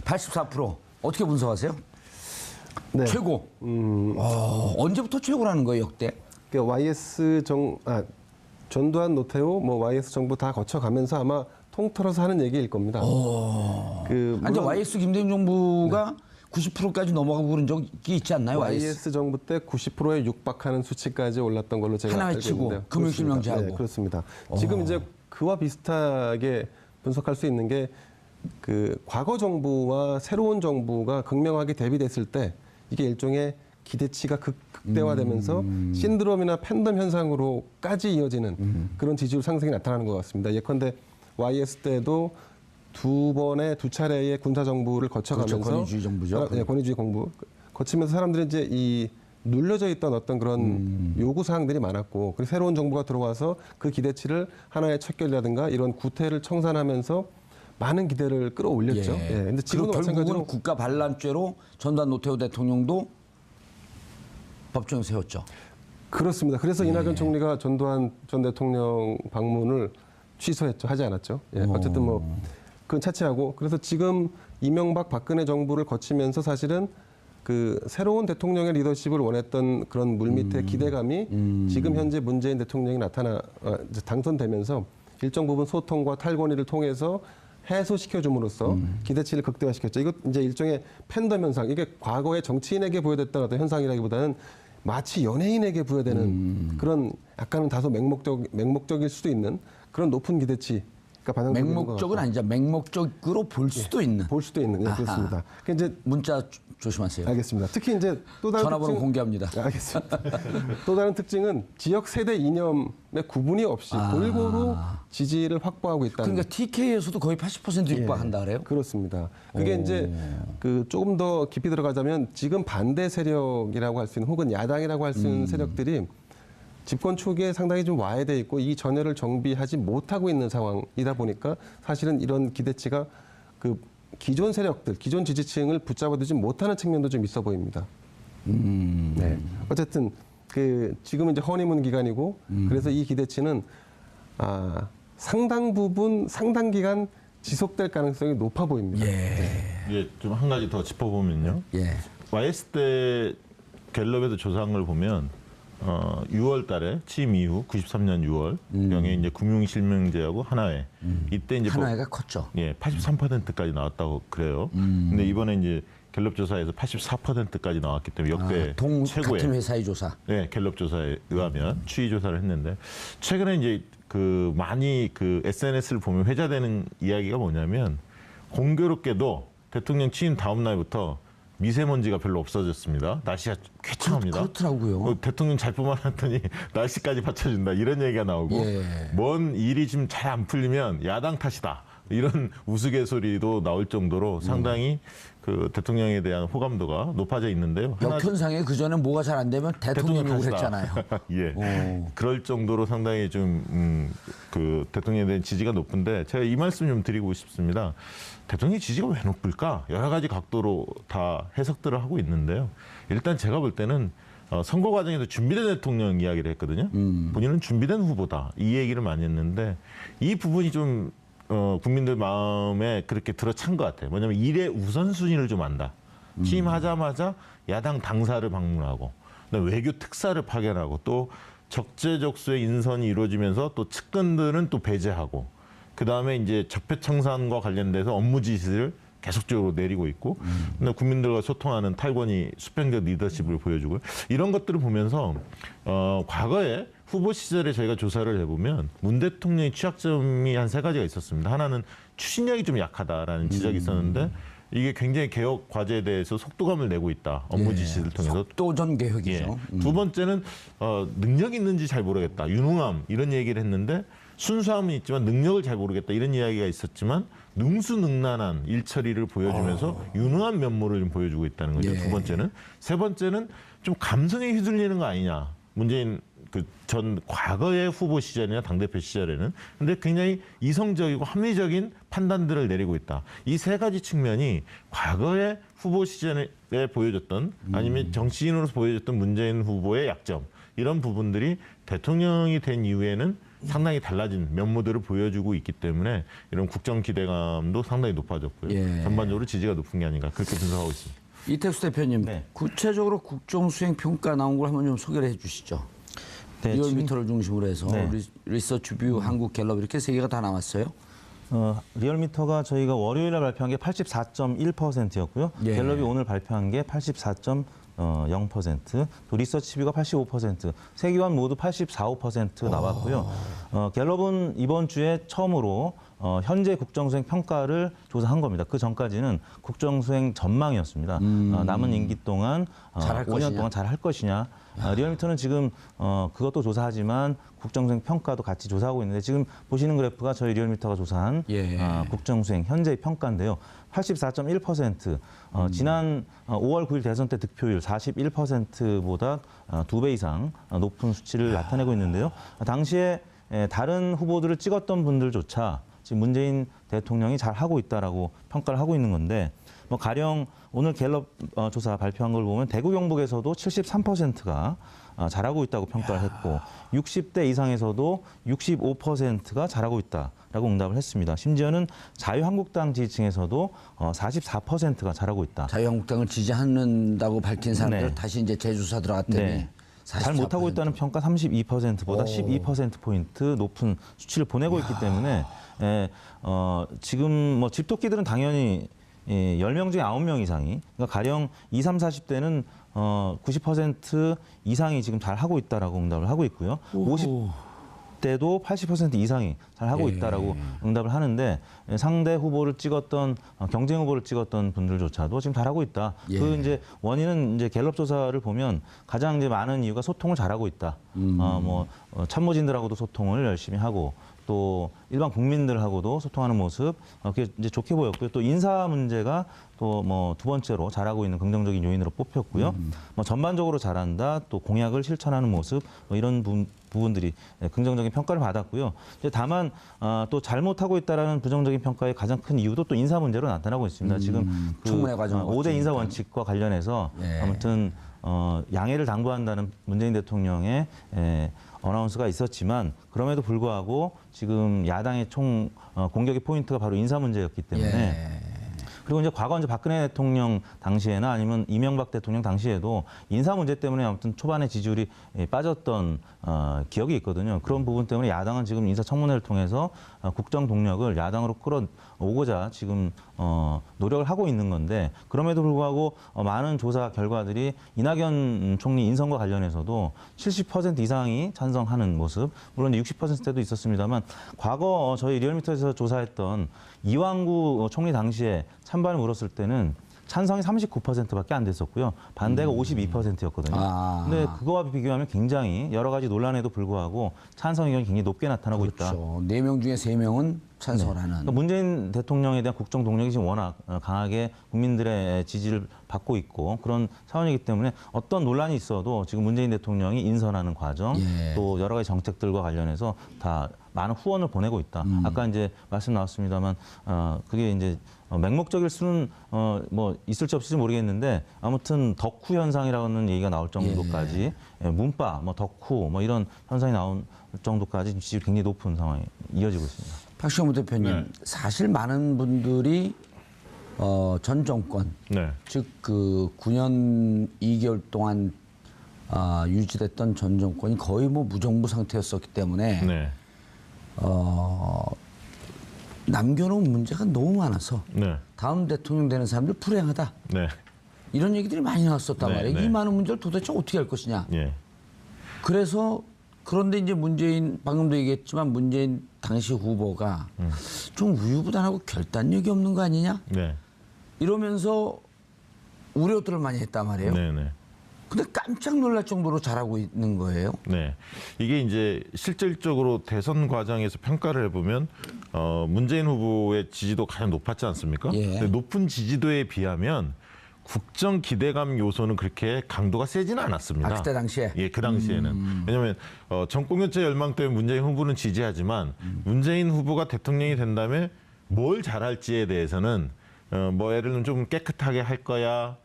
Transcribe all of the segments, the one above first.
84%. 어떻게 분석하세요? 네. 최고. 언제부터 최고라는 거예요, 역대? 전두환, 노태우, YS 정부 다 거쳐가면서 아마 통틀어서 하는 얘기일 겁니다. 완전 YS 김대중 정부가 90%까지 넘어가고 그런 적이 있지 않나요? YS 정부 때 90%에 육박하는 수치까지 올랐던 걸로 제가 하나에 알고 치고 있는데요. 금융실명제하고. 네, 그렇습니다. 지금 이제 그와 비슷하게 분석할 수 있는 게 과거 정부와 새로운 정부가 극명하게 대비됐을 때 이게 일종의 기대치가 극대화되면서 신드롬이나 팬덤 현상으로까지 이어지는 그런 지지율 상승이 나타나는 것 같습니다. 예컨대 YS 때도 두 차례의 군사 정부를 거쳐가면서 그렇죠, 권위주의 정부죠. 네, 권위주의 정부 거치면서 사람들이 이제 이 눌려져 있던 어떤 그런 요구 사항들이 많았고, 그리고 새로운 정부가 들어와서 그 기대치를 하나의 척결이라든가 이런 구태를 청산하면서 많은 기대를 끌어올렸죠. 예. 근데 지금도 결국은 마찬가지로 국가 반란죄로 전두환 노태우 대통령도 법정에 세웠죠. 그렇습니다. 그래서 이낙연 총리가 전두환 전 대통령 방문을 취소했죠. 하지 않았죠. 어쨌든 그건 차치하고, 그래서 지금 이명박 박근혜 정부를 거치면서 사실은 새로운 대통령의 리더십을 원했던 그런 물밑의 기대감이 지금 현재 문재인 대통령이 당선되면서 일정 부분 소통과 탈권위를 통해서 해소시켜줌으로써 기대치를 극대화시켰죠. 이거 이제 일종의 팬덤 현상. 이게 과거에 정치인에게 부여됐던 어떤 현상이라기보다는 마치 연예인에게 부여되는 그런 약간은 다소 맹목적일 수도 있는 그런 높은 기대치. 맹목적은 아니죠. 맹목적으로 볼 수도 있는. 볼 수도 있는. 예, 그렇습니다. 이제 문자 조심하세요. 알겠습니다. 특히 이제 또 다른 전화번호 공개합니다. 알겠습니다. 또 다른 특징은 지역 세대 이념의 구분이 없이 골고루 지지를 확보하고 있다는. 그러니까 TK에서도 거의 80% 육박한다 그래요? 그렇습니다. 그게 이제 조금 더 깊이 들어가자면 지금 반대 세력이라고 할 수 있는, 혹은 야당이라고 할 수 있는 세력들이 집권 초기에 상당히 좀 와해돼 있고 이 전열을 정비하지 못하고 있는 상황이다 보니까 사실은 이런 기대치가 기존 세력들, 기존 지지층을 붙잡아두지 못하는 측면도 좀 있어 보입니다. 네. 어쨌든 지금 이제 허니문 기간이고 그래서 이 기대치는 상당 부분, 상당 기간 지속될 가능성이 높아 보입니다. 예, 좀 한 가지 더 짚어보면요. YS 때 갤럽에도 조사한 보면 6월 달에 취임 이후 93년 6월 경에 이제 금융실명제하고 하나회 이때 이제 하나회가 컸죠. 83%까지 나왔다고 그래요. 근데 이번에 이제 갤럽 조사에서 84%까지 나왔기 때문에 역대 최고의 같은 회사의 조사. 네, 갤럽 조사에 의하면 추이 조사를 했는데 최근에 이제 많이 SNS를 보면 회자되는 이야기가 뭐냐면 공교롭게도 대통령 취임 다음 날부터 미세먼지가 별로 없어졌습니다. 날씨가 쾌청합니다. 그렇더라고요. 대통령 잘 뽑아놨더니 날씨까지 받쳐준다 이런 얘기가 나오고 뭔 일이 좀 잘 안 풀리면 야당 탓이다 이런 우스갯소리도 나올 정도로 상당히 대통령에 대한 호감도가 높아져 있는데요. 역현상에 그전에 뭐가 잘 안 되면 대통령 욕을 했잖아요. 예. 그럴 정도로 상당히 좀 대통령에 대한 지지가 높은데 제가 이 말씀 좀 드리고 싶습니다. 대통령 지지가 왜 높을까? 여러 가지 각도로 다 해석들을 하고 있는데요. 일단 제가 볼 때는 선거 과정에서 준비된 대통령 이야기를 했거든요. 본인은 준비된 후보다 이 얘기를 많이 했는데 이 부분이 좀 국민들 마음에 그렇게 들어찬 것 같아요. 뭐냐면 일의 우선순위를 좀 안다. 취임하자마자 야당 당사를 방문하고 외교 특사를 파견하고 또 적재적소의 인선이 이루어지면서 또 측근들은 또 배제하고 그다음에 이제 적폐청산과 관련돼서 업무 지시를 계속적으로 내리고 있고 국민들과 소통하는 탈권위 수평적 리더십을 보여주고요. 이런 것들을 보면서 과거에 후보 시절에 저희가 조사를 해보면 문 대통령의 취약점이 한 3가지가 있었습니다. 하나는 추진력이 좀 약하다라는 지적이 있었는데 이게 굉장히 개혁 과제에 대해서 속도감을 내고 있다. 업무 지시를 통해서. 속도전 개혁이죠. 두 번째는 능력이 있는지 잘 모르겠다. 유능함 이런 얘기를 했는데 순수함은 있지만 능력을 잘 모르겠다 이런 이야기가 있었지만 능수능란한 일처리를 보여주면서 유능한 면모를 좀 보여주고 있다는 거죠. 두 번째는. 세 번째는 좀 감성에 휘둘리는 거 아니냐. 문재인 전 과거의 후보 시절이나 당대표 시절에는 근데 굉장히 이성적이고 합리적인 판단들을 내리고 있다. 이 3가지 측면이 과거의 후보 시절에 보여줬던 아니면 정치인으로서 보여줬던 문재인 후보의 약점 이런 부분들이 대통령이 된 이후에는 상당히 달라진 면모들을 보여주고 있기 때문에 이런 국정 기대감도 상당히 높아졌고요. 예. 전반적으로 지지가 높은 게 아닌가 그렇게 분석하고 있습니다. 이택수 대표님, 네. 구체적으로 국정수행 평가 나온 걸 한번 좀 소개를 해주시죠. 네, 리얼미터를 중심으로 해서 네. 리서치뷰, 한국갤럽 이렇게 세 개가 다 나왔어요. 리얼미터가 저희가 월요일에 발표한 게 84.1%였고요. 예. 갤럽이 오늘 발표한 게 84.0%, 또 리서치뷰가 85%, 세 기관 모두 84, 5% 나왔고요. 갤럽은 이번 주에 처음으로 현재 국정수행 평가를 조사한 겁니다. 그 전까지는 국정수행 전망이었습니다. 남은 임기 동안 잘할 5년 것이냐. 동안 잘할 것이냐. 리얼미터는 지금 그것도 조사하지만 국정수행 평가도 같이 조사하고 있는데 지금 보시는 그래프가 저희 리얼미터가 조사한 예. 국정수행 현재의 평가인데요. 84.1%. 지난 5월 9일 대선 때 득표율 41%보다 2배 이상 높은 수치를 나타내고 있는데요. 당시에 다른 후보들을 찍었던 분들조차 지금 문재인 대통령이 잘 하고 있다라고 평가를 하고 있는 건데 뭐 가령 오늘 갤럽 조사 발표한 걸 보면 대구 경북에서도 73%가 잘하고 있다고 평가를 했고 60대 이상에서도 65%가 잘하고 있다라고 응답을 했습니다. 심지어는 자유한국당 지지층에서도 44%가 잘하고 있다. 자유한국당을 지지한다고 밝힌 사람들 네. 다시 이제 재조사 들어갔더니 네. 잘 못하고 있다는 평가 32%보다 12%포인트 높은 수치를 보내고 있기 때문에 지금 뭐 집토끼들은 당연히 10명 중에 9명 이상이 그러니까 가령 20, 30, 40대는 90% 이상이 지금 잘 하고 있다라고 응답을 하고 있고요. 50대도 80% 이상이 잘 하고 있다라고 응답을 하는데 상대 후보를 찍었던 경쟁 후보를 찍었던 분들조차도 지금 잘하고 있다. 예. 그 이제 원인은 이제 갤럽 조사를 보면 가장 이제 많은 이유가 소통을 잘하고 있다. 참모진들하고도 소통을 열심히 하고 또 일반 국민들하고도 소통하는 모습 그게 이제 좋게 보였고요. 또 인사 문제가 또 뭐 두 번째로 잘하고 있는 긍정적인 요인으로 뽑혔고요. 뭐 전반적으로 잘한다. 또 공약을 실천하는 모습 뭐 이런 부분들이 긍정적인 평가를 받았고요. 이제 다만 또 잘못하고 있다라는 부정적인 평가의 가장 큰 이유도 또 인사 문제로 나타나고 있습니다. 지금 그 청문회 과정 5대 인사 원칙과 관련해서 예. 아무튼 양해를 당부한다는 문재인 대통령의 어나운스가 있었지만 그럼에도 불구하고 지금 야당의 총 공격의 포인트가 바로 인사 문제였기 때문에 예. 그리고 이제 과거 이제 박근혜 대통령 당시에나 아니면 이명박 대통령 당시에도 인사 문제 때문에 아무튼 초반에 지지율이 빠졌던 기억이 있거든요. 그런 부분 때문에 야당은 지금 인사청문회를 통해서 국정 동력을 야당으로 끌어오고자 지금 노력을 하고 있는 건데 그럼에도 불구하고 많은 조사 결과들이 이낙연 총리 인선과 관련해서도 70% 이상이 찬성하는 모습, 물론 60%대도 있었습니다만 과거 저희 리얼미터에서 조사했던 이완구 총리 당시에 찬반을 물었을 때는 찬성이 39%밖에 안 됐었고요. 반대가 52%였거든요. 근데 그거와 비교하면 굉장히 여러 가지 논란에도 불구하고 찬성 의견이 굉장히 높게 나타나고 있다. 그렇죠. 4명 중에 3명은 찬성을 하는. 그러니까 문재인 대통령에 대한 국정 동력이 지금 워낙 강하게 국민들의 지지를 받고 있고 그런 상황이기 때문에 어떤 논란이 있어도 지금 문재인 대통령이 인선하는 과정 예. 또 여러 가지 정책들과 관련해서 다 많은 후원을 보내고 있다. 아까 이제 말씀 나왔습니다만 그게 이제 맹목적일 수는 뭐 있을지 없을지 모르겠는데 아무튼 덕후 현상이라는 얘기가 나올 정도까지 문파, 뭐 덕후, 뭐 이런 현상이 나온 정도까지 지지율이 굉장히 높은 상황이 이어지고 있습니다. 박시영 대표님, 네. 사실 많은 분들이 전 정권, 네. 즉 그 9년 2개월 동안 유지됐던 전 정권이 거의 뭐 무정부 상태였었기 때문에 네. 남겨놓은 문제가 너무 많아서 네. 다음 대통령 되는 사람들 불행하다. 네. 이런 얘기들이 많이 나왔었단 네, 말이에요. 네. 이 많은 문제를 도대체 어떻게 할 것이냐. 예. 그래서 그런데 이제 문재인 방금도 얘기했지만 문재인 당시 후보가 좀 우유부단하고 결단력이 없는 거 아니냐 네. 이러면서 우려들을 많이 했단 말이에요. 네. 네. 근데 깜짝 놀랄 정도로 잘하고 있는 거예요. 네, 이게 이제 실질적으로 대선 과정에서 평가를 해보면 문재인 후보의 지지도 가장 높았지 않습니까? 예. 근데 높은 지지도에 비하면 국정 기대감 요소는 그렇게 강도가 세지는 않았습니다. 그때 당시에? 예, 그 당시에는. 왜냐하면 정권교체 열망 때문에 문재인 후보는 지지하지만 문재인 후보가 대통령이 된다음에 뭘 잘할지에 대해서는 뭐 예를 들면 좀 깨끗하게 할 거야.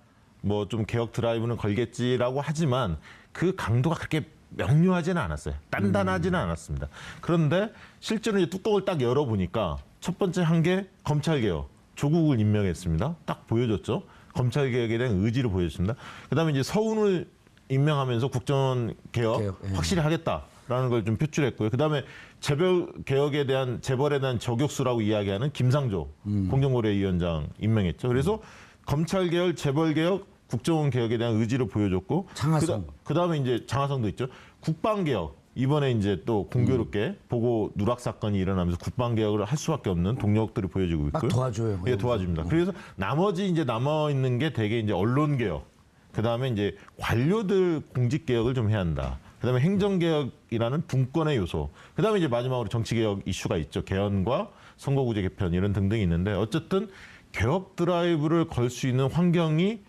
뭐 좀 개혁 드라이브는 걸겠지라고 하지만 그 강도가 그렇게 명료하지는 않았어요. 단단하지는 않았습니다. 그런데 실제로 이제 뚜껑을 딱 열어보니까 첫 번째 한 게 검찰개혁, 조국을 임명했습니다. 딱 보여줬죠. 검찰개혁에 대한 의지를 보여줬습니다. 그다음에 이제 서훈을 임명하면서 국정원개혁 개혁, 예. 확실히 하겠다라는 걸 좀 표출했고요. 그다음에 재벌개혁에 대한 재벌에 대한 저격수라고 이야기하는 김상조 공정거래위원장 임명했죠. 그래서 검찰개혁, 재벌개혁, 국정원개혁에 대한 의지를 보여줬고 장하성. 그다음에 이제 장하성도 있죠. 국방개혁. 이번에 이제 또 공교롭게 보고 누락 사건이 일어나면서 국방개혁을 할 수밖에 없는 동력들을 보여주고 있고요. 막 도와줘요. 예, 도와줍니다. 그래서 나머지 이제 남아 있는 게 대개 이제 언론개혁. 그다음에 이제 관료들 공직개혁을 좀 해야 한다. 그다음에 행정개혁이라는 분권의 요소. 그다음에 이제 마지막으로 정치개혁 이슈가 있죠. 개헌과 선거구제 개편 이런 등등이 있는데 어쨌든 개혁 드라이브를 걸 수 있는 환경이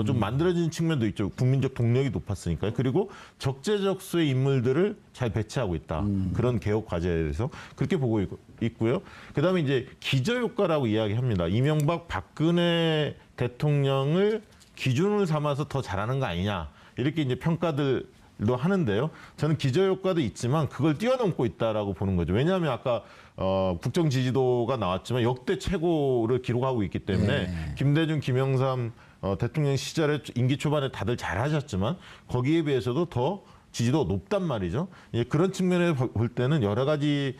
좀 만들어지는 측면도 있죠. 국민적 동력이 높았으니까요. 그리고 적재적소의 인물들을 잘 배치하고 있다. 그런 개혁 과제에 대해서 그렇게 보고 있고요. 그다음에 이제 기저효과라고 이야기합니다. 이명박, 박근혜 대통령을 기준을 삼아서 더 잘하는 거 아니냐. 이렇게 이제 평가들도 하는데요. 저는 기저효과도 있지만 그걸 뛰어넘고 있다라고 보는 거죠. 왜냐하면 아까 국정 지지도가 나왔지만 역대 최고를 기록하고 있기 때문에 김대중, 김영삼 대통령 시절에 임기 초반에 다들 잘하셨지만 거기에 비해서도 더 지지도가 높단 말이죠. 예, 그런 측면에 볼 때는 여러 가지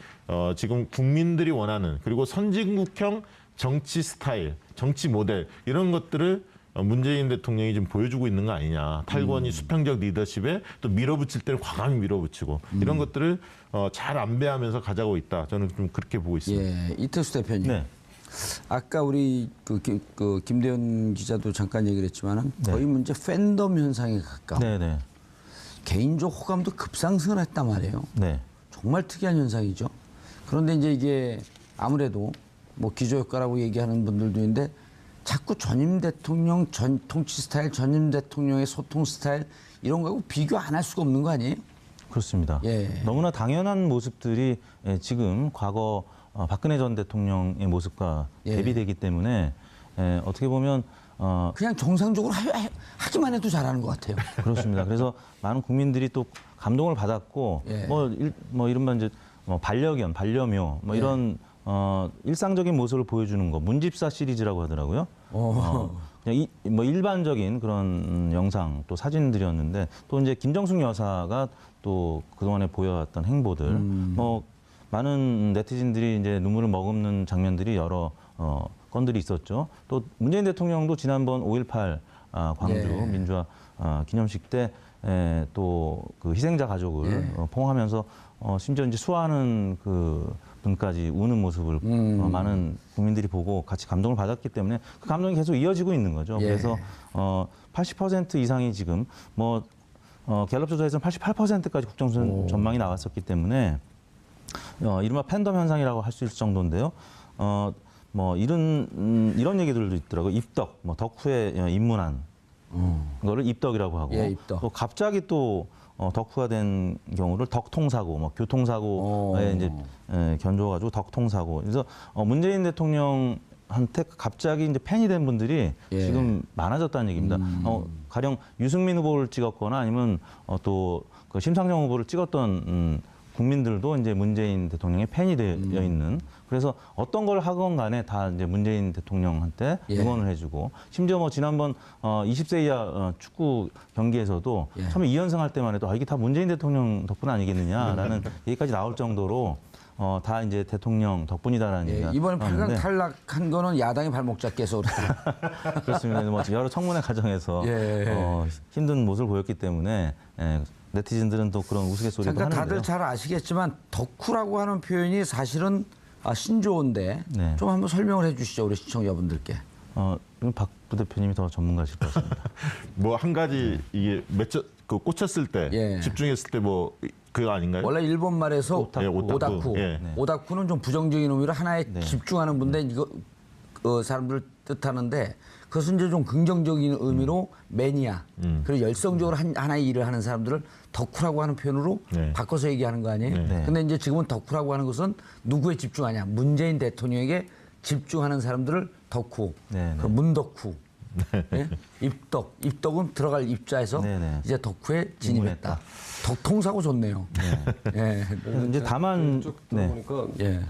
지금 국민들이 원하는 그리고 선진국형 정치 스타일, 정치 모델 이런 것들을 문재인 대통령이 지금 보여주고 있는 거 아니냐. 탈권위 수평적 리더십에 또 밀어붙일 때는 과감히 밀어붙이고 이런 것들을 잘 안배하면서 가져가고 있다. 저는 좀 그렇게 보고 있습니다. 예, 이태수 대표님. 네. 아까 우리 그 김대현 기자도 잠깐 얘기를 했지만은 거의 문제 팬덤 현상에 가까워. 네, 네. 개인적 호감도 급상승을 했단 말이에요. 네. 정말 특이한 현상이죠. 그런데 이제 이게 아무래도 뭐 기저효과라고 얘기하는 분들도 있는데 자꾸 전임 대통령 통치 스타일, 전임 대통령의 소통 스타일 이런 거하고 비교 안 할 수가 없는 거 아니에요? 그렇습니다. 예. 너무나 당연한 모습들이 지금 과거 박근혜 전 대통령의 모습과 예. 대비되기 때문에 어떻게 보면 그냥 정상적으로 하기만 해도 잘하는 것 같아요. 그렇습니다. 그래서 많은 국민들이 또 감동을 받았고 예. 뭐 이른바 이제 반려견, 반려묘 뭐 이런 일상적인 모습을 보여주는 거 문집사 시리즈라고 하더라고요. 그냥 뭐 일반적인 그런 영상 또 사진들이었는데 또 이제 김정숙 여사가 또 그동안에 보여왔던 행보들 뭐 많은 네티즌들이 이제 눈물을 머금는 장면들이 여러 건들이 있었죠. 또 문재인 대통령도 지난번 5.18 광주 예. 민주화 기념식 때 또 그 희생자 가족을 포옹하면서 심지어 이제 수하는 그 분까지 우는 모습을 많은 국민들이 보고 같이 감동을 받았기 때문에 그 감동이 계속 이어지고 있는 거죠. 예. 그래서 80% 이상이 지금 뭐 갤럽 조사에서는 88%까지 국정 전망이 나왔었기 때문에 이른바 팬덤 현상이라고 할 수 있을 정도인데요. 뭐 이런 얘기들도 있더라고요. 입덕, 뭐 덕후의 입문한 거를 입덕이라고 하고 예, 입덕. 또 갑자기 또 덕후가 된 경우를 덕통사고, 뭐 교통사고에 이제 견줘가지고 덕통사고. 그래서 문재인 대통령한테 갑자기 이제 팬이 된 분들이 예. 지금 많아졌다는 얘기입니다. 가령 유승민 후보를 찍었거나 아니면 또 그 심상정 후보를 찍었던 국민들도 이제 문재인 대통령의 팬이 되어 있는 그래서 어떤 걸 하건 간에 다 이제 문재인 대통령한테 예. 응원을 해주고 심지어 뭐 지난번 20세 이하 축구 경기에서도 예. 처음에 2연승 할 때만 해도 이게 다 문재인 대통령 덕분 아니겠느냐라는 얘기까지 나올 정도로 다 이제 대통령 덕분이다라는 얘기가 이번에 8강 나오는데 탈락한 거는 야당이 발목 잡게서 그렇다. 그렇습니다. 뭐 여러 청문회 과정에서 예. 힘든 모습을 보였기 때문에 네티즌들은 또 그런 우스갯소리도 잠깐 하는데요. 다들 잘 아시겠지만 덕후라고 하는 표현이 사실은 신조어인데 네. 좀 한번 설명을 해주시죠 우리 시청자분들께. 이건 박 부대표님이 더 전문가실 것 같습니다. 뭐 한 가지 이게 그 꽂혔을 때 예. 집중했을 때 뭐 그거 아닌가요? 원래 일본 말에서 오타쿠. 예, 오타쿠. 예. 네. 오다쿠는 좀 부정적인 의미로 하나에 네. 집중하는 분데 이거 사람들을 뜻하는데 그것은 이제 좀 긍정적인 의미로 매니아 그리고 열성적으로 하나의 일을 하는 사람들을 덕후라고 하는 표현으로 네. 바꿔서 얘기하는 거 아니에요? 네. 근데 이제 지금은 덕후라고 하는 것은 누구에 집중하냐? 문재인 대통령에게 집중하는 사람들을 덕후, 네, 네. 그 문덕후 예? 입덕은 들어갈 입자에서 네네. 이제 덕후에 진입했다. 덕통사고 좋네요. 예. 이제 다만 쭉 네. 들어보니까 예.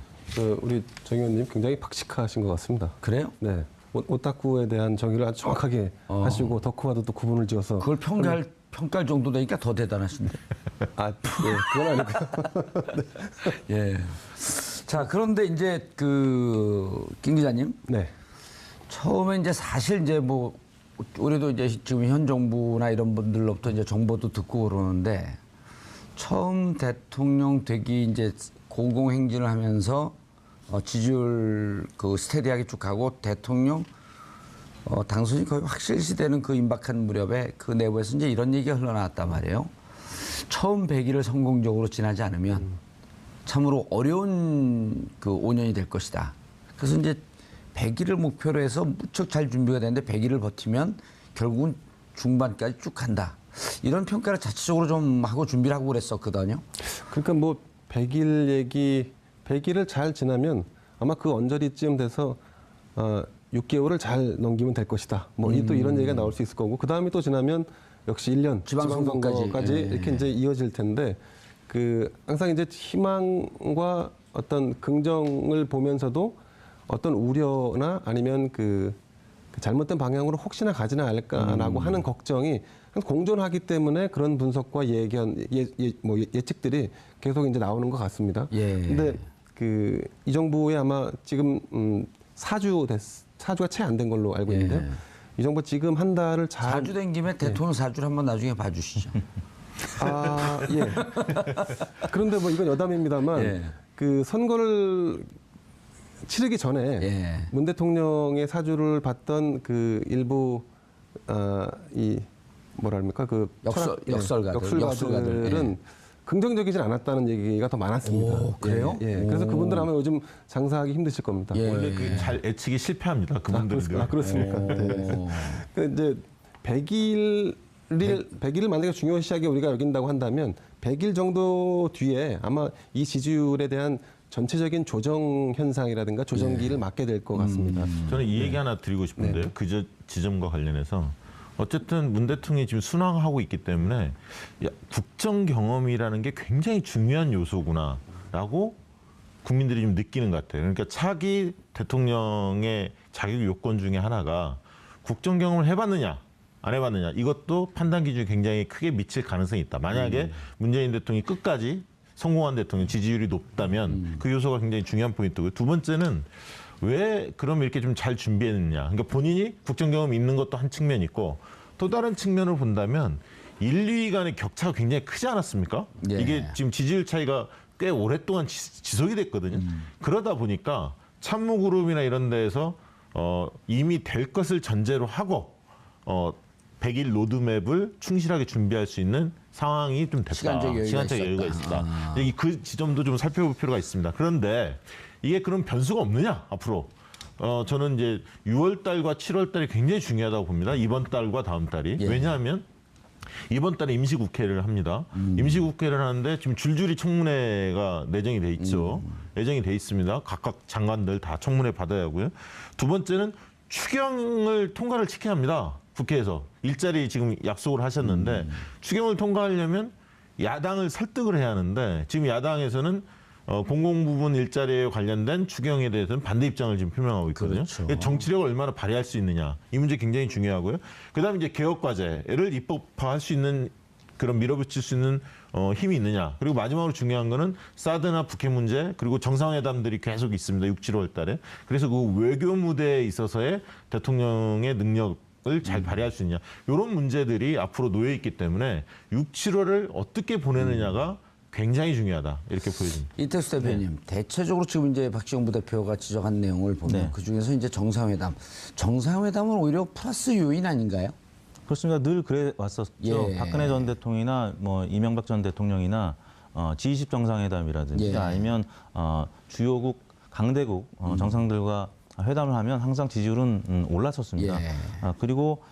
우리 정 의원님 굉장히 박식하신 것 같습니다. 그래요? 네. 오타쿠에 대한 정의를 아주 정확하게 하시고 덕후와도 또 구분을 지어서 그걸 평가할 정도 되니까 더 대단하신데. 아, 예, 그건 아니고요. 예. 자, 그런데 이제 김 기자님, 네. 처음에 이제 사실 이제 뭐 우리도 이제 지금 현 정부나 이런 분들로부터 이제 정보도 듣고 그러는데 처음 대통령 되기 이제 공공행진을 하면서 지지율 스테디하게 쭉 가고 대통령 당선이 거의 확실시되는 그 임박한 무렵에 그 내부에서 이제 이런 얘기가 흘러나왔단 말이에요. 처음 100일을 성공적으로 지나지 않으면 참으로 어려운 그 5년이 될 것이다. 그래서 이제 100일을 목표로 해서 무척 잘 준비가 되는데 100일을 버티면 결국은 중반까지 쭉 간다. 이런 평가를 자체적으로 좀 하고 준비를 하고 그랬었거든요. 그러니까 뭐 100일을 잘 지나면 아마 그 언저리쯤 돼서 6개월을 잘 넘기면 될 것이다. 뭐 또 이런 얘기가 나올 수 있을 거고 그 다음에 또 지나면 역시 1년 지방선거까지 예. 이렇게 이제 이어질 텐데 항상 이제 희망과 어떤 긍정을 보면서도 어떤 우려나 아니면 그 잘못된 방향으로 혹시나 가지는 않을까라고 하는 걱정이 공존하기 때문에 그런 분석과 예측들이 계속 이제 나오는 것 같습니다. 예. 근데 이 정부에 아마 지금 4주가 채 안 된 걸로 알고 있는데요. 예. 이 정부 지금 한 달을 잘 4주 된 김에 대통령 4주를 한번 나중에 봐주시죠. 아, 예. 그런데 뭐 이건 여담입니다만 예. 그 선거를 치르기 전에 예. 문 대통령의 사주를 봤던 그 일부 이 뭐랄까 그 역설가들은 예. 긍정적이진 않았다는 얘기가 더 많았습니다. 오, 그래요? 예. 그래서 그분들 아마 요즘 장사하기 힘드실 겁니다. 예. 원래 그게 잘 예측이 실패합니다. 그분들은. 그렇습니까? 네. 그 이제 100일을 만약에 중요시하게 우리가 여긴다고 한다면 100일 정도 뒤에 아마 이 지지율에 대한 전체적인 조정 현상이라든가 조정기를 맞게 될 것 같습니다. 저는 이 얘기 하나 드리고 싶은데요. 그 지점과 관련해서 어쨌든 문 대통령이 지금 순항하고 있기 때문에 국정 경험이라는 게 굉장히 중요한 요소구나라고 국민들이 좀 느끼는 것 같아요. 그러니까 차기 대통령의 자격 요건 중에 하나가 국정 경험을 해봤느냐 안 해봤느냐 이것도 판단 기준이 굉장히 크게 미칠 가능성이 있다. 만약에 문재인 대통령이 끝까지 성공한 대통령 지지율이 높다면 그 요소가 굉장히 중요한 포인트고요. 두 번째는 왜 그럼 이렇게 좀 잘 준비했느냐. 그러니까 본인이 국정 경험이 있는 것도 한 측면이 있고 또 다른 측면을 본다면 1, 2위 간의 격차가 굉장히 크지 않았습니까? 예. 이게 지금 지지율 차이가 꽤 오랫동안 지속이 됐거든요. 그러다 보니까 참모그룹이나 이런 데에서 이미 될 것을 전제로 하고 100일 로드맵을 충실하게 준비할 수 있는 상황이 좀 됐다. 시간적 여유가 있었다. 그 지점도 좀 살펴볼 필요가 있습니다. 그런데 이게 그런 변수가 없느냐 앞으로 저는 이제 6월 달과 7월 달이 굉장히 중요하다고 봅니다. 이번 달과 다음 달이. 예. 왜냐하면 이번 달에 임시국회를 합니다. 임시국회를 하는데 지금 줄줄이 청문회가 내정이 돼 있죠. 예정이 돼 있습니다. 각각 장관들 다 청문회 받아야 하고요. 두 번째는 추경을 통과를 시켜야 합니다. 국회에서 일자리 지금 약속을 하셨는데 추경을 통과하려면 야당을 설득을 해야 하는데 지금 야당에서는 공공부문 일자리에 관련된 추경에 대해서는 반대 입장을 지금 표명하고 있거든요. 그렇죠. 정치력을 얼마나 발휘할 수 있느냐 이 문제 굉장히 중요하고요. 그다음에 이제 개혁과제를 입법화할 수 있는 그런 밀어붙일 수 있는 힘이 있느냐. 그리고 마지막으로 중요한 거는 사드나 북핵 문제 그리고 정상회담들이 계속 있습니다. 6, 7월 달에. 그래서 그 외교 무대에 있어서의 대통령의 능력을 잘 발휘할 수 있냐. 이런 문제들이 앞으로 놓여 있기 때문에 6, 7월을 어떻게 보내느냐가 굉장히 중요하다. 이렇게 보여집니다. 이택수 대표님, 대체적으로 지금 이제 박지원 부대표가 지적한 내용을 보면 네. 그 중에서 이제 정상회담은 오히려 플러스 요인 아닌가요? 그렇습니다. 늘 그래 왔었죠. 예. 박근혜 전 대통령이나 뭐 이명박 전 대통령이나 G20 정상회담이라든지 예. 아니면 주요국 강대국 정상들과 회담을 하면 항상 지지율은 올랐었습니다. 예. 그리고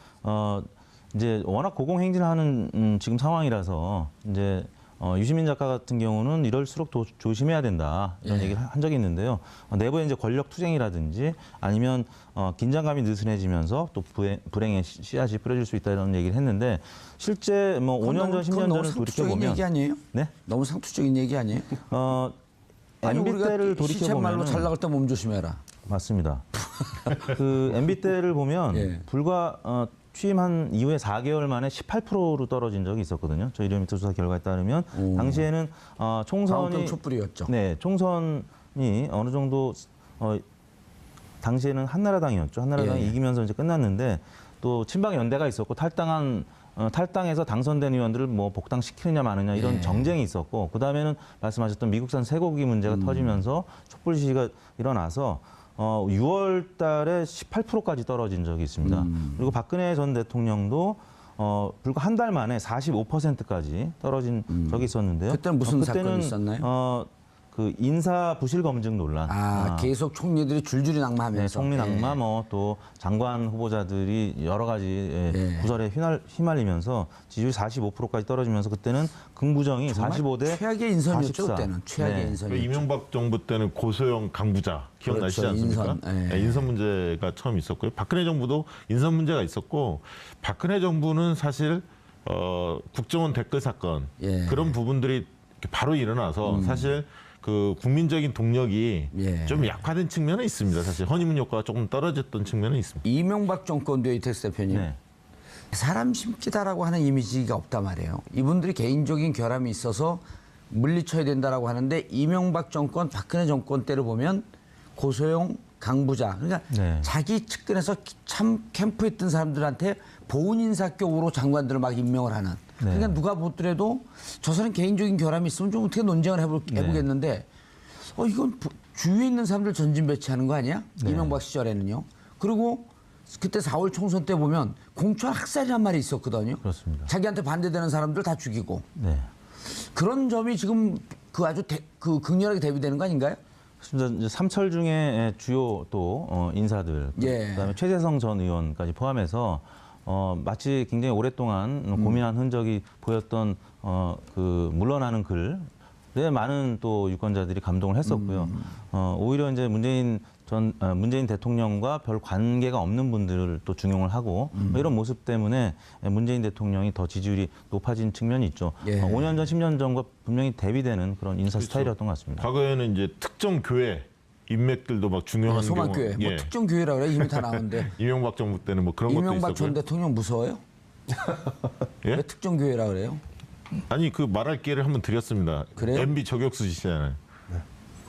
이제 워낙 고공행진하는 지금 상황이라서 이제 유시민 작가 같은 경우는 이럴수록 더 조심해야 된다 이런 얘기를 한 적이 있는데요. 내부에 이제 권력 투쟁이라든지 아니면 긴장감이 느슨해지면서 또 불행의 씨앗이 뿌려질 수 있다 이런 얘기를 했는데 실제 뭐 5년 전, 10년 너무 전을 상투적인 돌이켜보면 얘기 아니에요? 네? 너무 상투적인 얘기 아니에요? 아니, MB 우리가 때를 시쳇말로 잘 돌이켜보면 나갈 때 몸 조심해라. 맞습니다. 그 MB 때를 보면 예. 불과 취임한 이후에 4개월 만에 18%로 떨어진 적이 있었거든요. 저희 리얼미터 조사 결과에 따르면 당시에는 총선이 광우병 촛불이었죠. 네, 총선이 어느 정도 당시에는 한나라당이었죠. 한나라당이 예. 이기면서 이제 끝났는데 또 친박 연대가 있었고 탈당해서 당선된 의원들을 뭐 복당시키느냐 마느냐 이런 예. 정쟁이 있었고 그다음에는 말씀하셨던 미국산 쇠고기 문제가 터지면서 촛불 시위가 일어나서 6월 달에 18%까지 떨어진 적이 있습니다. 그리고 박근혜 전 대통령도 불과 한 달 만에 45%까지 떨어진 적이 있었는데요. 그때는 무슨 그때는, 사건이 있었나요? 그 인사 부실 검증 논란. 계속 총리들이 줄줄이 낙마하면서. 네, 총리 낙마, 또 장관 후보자들이 여러 가지 구설에 휘말리면서 지지율이 45%까지 떨어지면서 그때는 긍부정이 45대 최악의 인선이었죠 44. 그때는. 최악의 네. 인선이었죠. 이명박 정부 때는 고소형 강부자 기억나시지 그렇죠, 않습니까? 인선. 예. 인선 문제가 처음 있었고요. 박근혜 정부도 인선 문제가 있었고 박근혜 정부는 사실 국정원 댓글 사건 예. 그런 부분들이 이렇게 바로 일어나서 사실 그 국민적인 동력이 예. 좀 약화된 측면은 있습니다. 사실 허니문 효과가 조금 떨어졌던 측면은 있습니다. 이명박 정권도 이택스 대표님. 네. 사람 심기다라고 하는 이미지가 없단 말이에요. 이분들이 개인적인 결함이 있어서 물리쳐야 된다라고 하는데 이명박 정권, 박근혜 정권 때를 보면 고소용 강부자. 그러니까 네. 자기 측근에서 참 캠프에 있던 사람들한테 보훈 인사격으로 장관들을 막 임명을 하는. 그러니까 누가 보더라도 저 사람 개인적인 결함이 있으면 좀 어떻게 논쟁을 해보겠는데 이건 주위에 있는 사람들 전진 배치하는 거 아니야? 이명박 시절에는요. 그리고 그때 4월 총선 때 보면 공천 학살이란 말이 있었거든요. 그렇습니다. 자기한테 반대되는 사람들 다 죽이고. 네. 그런 점이 지금 그 아주 극렬하게 대비되는 거 아닌가요? 그렇습니다. 이제 삼철 중에 주요 또 인사들, 예. 그다음에 최재성 전 의원까지 포함해서 마치 굉장히 오랫동안 고민한 흔적이 보였던 그 물러나는 글에 많은 또 유권자들이 감동을 했었고요. 오히려 이제 문재인 대통령과 별 관계가 없는 분들을 또 중용을 하고 뭐 이런 모습 때문에 문재인 대통령이 더 지지율이 높아진 측면이 있죠. 예. 5년 전, 10년 전과 분명히 대비되는 그런 인사 스타일이었던 것 같습니다. 과거에는 이제 특정 교회 인맥들도 막 중요한 소망교회. 경우, 뭐 특정 교회라 그래 이미 다 나오는데. 이명박 정부 때는 뭐 그런 것도 이명박 있었고요. 전 대통령 무서워요? 예? 왜 특정 교회라 그래요? 아니 그 말할 기회를 한번 드렸습니다. 그래요? MB 저격수시잖아요.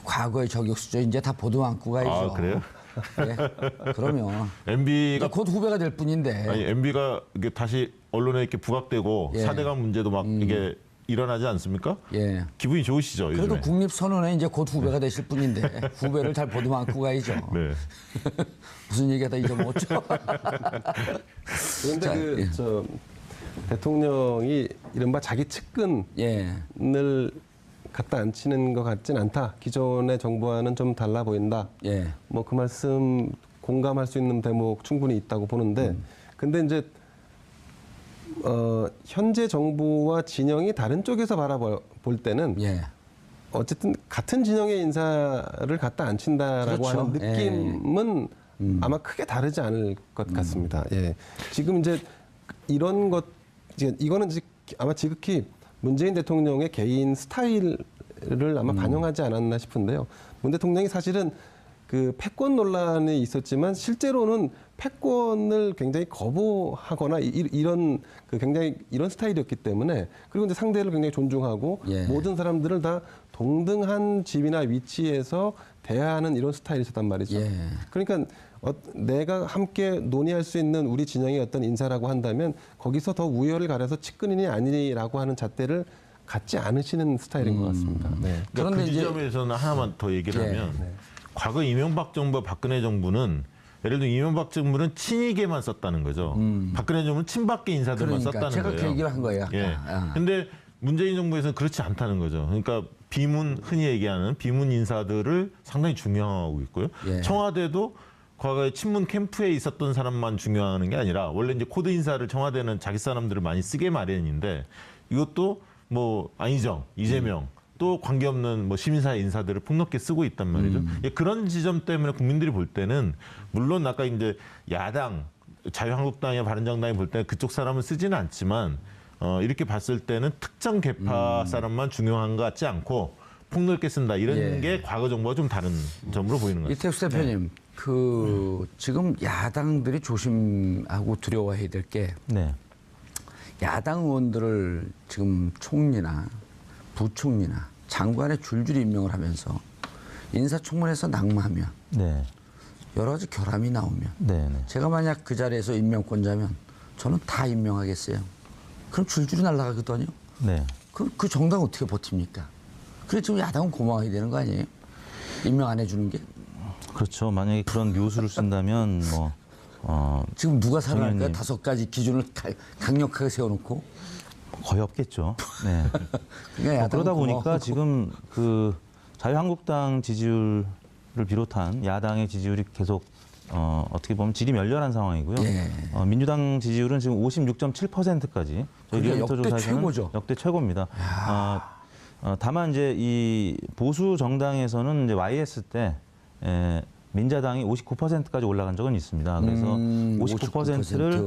과거의 저격수죠. 이제 다 보도 안고 가야죠. 아 그래요? 네. 그러면 MB가 곧 후배가 될 뿐인데. 아니 MB가 이게 다시 언론에 이렇게 부각되고 예. 4대강 문제도 막 이게 일어나지 않습니까? 예. 기분이 좋으시죠 그래도 요즘에? 국립선언에 이제 곧 후배가 되실 뿐인데 후배를 잘 보도 안고 가야죠. 네. 무슨 얘기하다 잊어먹었죠? 그런데 자, 예. 대통령이 이른바 자기 측근을 예. 갖다 앉히는 것 같진 않다. 기존의 정부와는 좀 달라 보인다. 예. 뭐 그 말씀 공감할 수 있는 대목 충분히 있다고 보는데, 근데 이제 현재 정부와 진영이 다른 쪽에서 바라볼 때는 예. 어쨌든 같은 진영의 인사를 갖다 앉힌다라고 그렇죠. 하는 느낌은 아마 크게 다르지 않을 것 같습니다. 예. 지금 이제 이런 것, 이거는 이제 아마 지극히 문재인 대통령의 개인 스타일을 아마 반영하지 않았나 싶은데요. 문 대통령이 사실은 그 패권 논란이 있었지만 실제로는 패권을 굉장히 거부하거나 이런 그 굉장히 이런 스타일이었기 때문에, 그리고 이제 상대를 굉장히 존중하고 예. 모든 사람들을 다 동등한 집이나 위치에서 대하는 이런 스타일이었단 말이죠. 예. 그러니까 내가 함께 논의할 수 있는 우리 진영의 어떤 인사라고 한다면 거기서 더 우열을 가려서 측근이니 아니라고 하는 잣대를 갖지 않으시는 스타일인 것 같습니다. 네. 그러니까 그런데 그 이제- 지점에서는 하나만 더 얘기를 예. 하면 과거 이명박 정부와 박근혜 정부는 예를 들어 이명박 정부는 친이계만 썼다는 거죠. 박근혜 정부는 친박계 인사들만 그러니까 썼다는 제가 거예요. 그 얘기를 한 거예요. 아까. 예. 아. 근데 문재인 정부에서는 그렇지 않다는 거죠. 그러니까 비문, 흔히 얘기하는 비문 인사들을 상당히 중요하고 있고요. 예. 청와대도 과거에 친문 캠프에 있었던 사람만 중요하는 게 아니라 원래 이제 코드 인사를 청와대는 자기 사람들을 많이 쓰게 마련인데 이것도 뭐 안희정, 이재명 또 관계없는 뭐 시민사회 인사들을 폭넓게 쓰고 있단 말이죠. 예, 그런 지점 때문에 국민들이 볼 때는 물론 아까 이제 야당 자유한국당이나 바른정당이 볼 때는 그쪽 사람은 쓰지는 않지만 이렇게 봤을 때는 특정 계파 사람만 중요한 것 같지 않고 폭넓게 쓴다 이런 예. 게 과거 정부와 좀 다른 점으로 보이는 것 같습니다. 이택수 대표님, 지금 야당들이 조심하고 두려워해야 될 게 네. 야당 의원들을 지금 총리나 부총리나 장관에 줄줄이 임명을 하면서 인사청문회에서 낙마하면 네. 여러 가지 결함이 나오면 네. 네. 제가 만약 그 자리에서 임명권자면 저는 다 임명하겠어요. 그럼 줄줄이 날아가거든요. 네. 그 정당 어떻게 버팁니까? 그래 지금 야당은 고마워야 되는 거 아니에요? 임명 안 해주는 게? 그렇죠. 만약에 그런 묘수를 쓴다면 지금 누가 살아날까요? 당연히. 5가지 기준을 강력하게 세워놓고 거의 없겠죠. 네. 그러니까 야당은 그러다 보니까 고마워하고. 지금 그 자유한국당 지지율을 비롯한 야당의 지지율이 계속 어떻게 보면 질이 멸렬한 상황이고요. 예. 민주당 지지율은 지금 56.7%까지 저희 그게 리얼미터 역대 조사에서는 최고죠. 역대 최고입니다. 다만 이제 이 보수 정당에서는 이제 YS 때 민자당이 59%까지 올라간 적은 있습니다. 그래서 59%를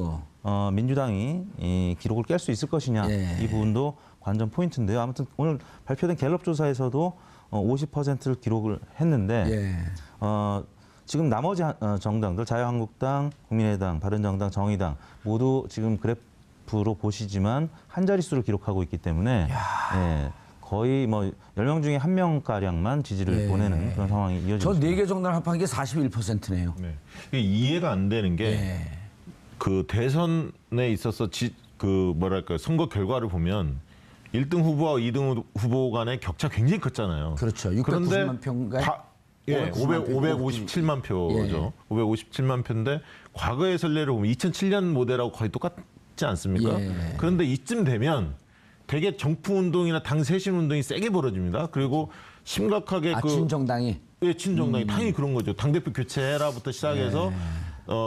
민주당이 이 기록을 깰 수 있을 것이냐 예. 이 부분도 관전 포인트인데요. 아무튼 오늘 발표된 갤럽 조사에서도 50%를 기록을 했는데 예. 지금 나머지 정당들 자유한국당, 국민의당, 바른정당, 정의당 모두 지금 그래프로 보시지만 한 자릿수를 기록하고 있기 때문에 예, 거의 뭐 10명 중에 1명가량만 지지를 예. 보내는 그런 상황이 이어지고 저 있습니다. 4개 정당 합한 게 41%네요. 네. 이게 이해가 안 되는 게 그 대선에 있어서 그 뭐랄까 선거 결과를 보면 1등 후보와 2등 후보 간의 격차 굉장히 컸잖아요. 그렇죠. 그런데 690만 표인가요? 예, 557만 표죠. 557만 표인데 과거의 선례를 보면 2007년 모델하고 거의 똑같지 않습니까? 예. 그런데 이쯤 되면 되게 정풍 운동이나 당 쇄신 운동이 세게 벌어집니다. 그리고 심각하게 친정당이 예, 친정당이 당연히 그런 거죠. 당대표 교체해라부터 시작해서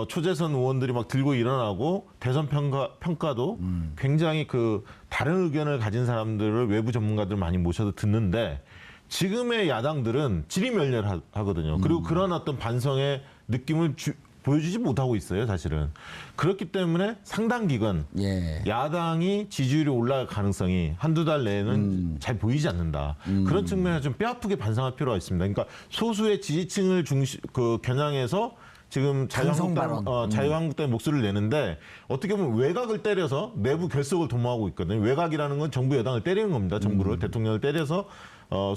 초재선 의원들이 막 들고 일어나고 대선 평가도 굉장히 그 다른 의견을 가진 사람들을 외부 전문가들 많이 모셔서 듣는데 지금의 야당들은 질이 멸렬하거든요. 그리고 그런 어떤 반성의 느낌을 보여주지 못하고 있어요, 사실은. 그렇기 때문에 상당 기간 예. 야당이 지지율이 올라갈 가능성이 한두 달 내에는 잘 보이지 않는다. 그런 측면에서 좀 뼈아프게 반성할 필요가 있습니다. 그러니까 소수의 지지층을 겨냥해서 지금 자유한국당의 목소리를 내는데 어떻게 보면 외곽을 때려서 내부 결속을 도모하고 있거든요. 외곽이라는 건 정부 여당을 때리는 겁니다. 정부를 대통령을 때려서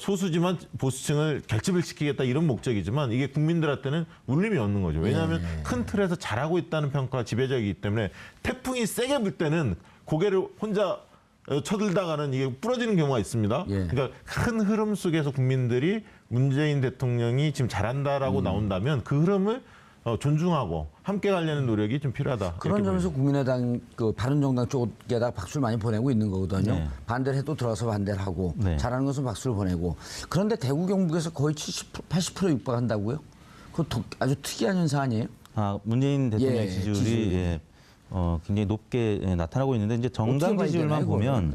소수지만 보수층을 결집을 시키겠다 이런 목적이지만 이게 국민들한테는 울림이 없는 거죠. 왜냐하면 큰 틀에서 잘하고 있다는 평가가 지배적이기 때문에 태풍이 세게 불 때는 고개를 혼자 쳐들다가는 이게 부러지는 경우가 있습니다. 예. 그러니까 큰 흐름 속에서 국민들이 문재인 대통령이 지금 잘한다라고 나온다면 그 흐름을 존중하고 함께 가려는 노력이 좀 필요하다. 그런 점에서 국민의당 바른정당 쪽에다 박수를 많이 보내고 있는 거거든요. 네. 반대를 해도 들어서 반대를 하고 네. 잘하는 것은 박수를 보내고 그런데 대구 경북에서 거의 80% 육박한다고요? 그거 아주 특이한 현상 아니에요? 문재인 대통령의 예, 지지율이 지지율. 예, 굉장히 높게 나타나고 있는데 이제 정당 어떻게 봐야 지지율만 되나요, 보면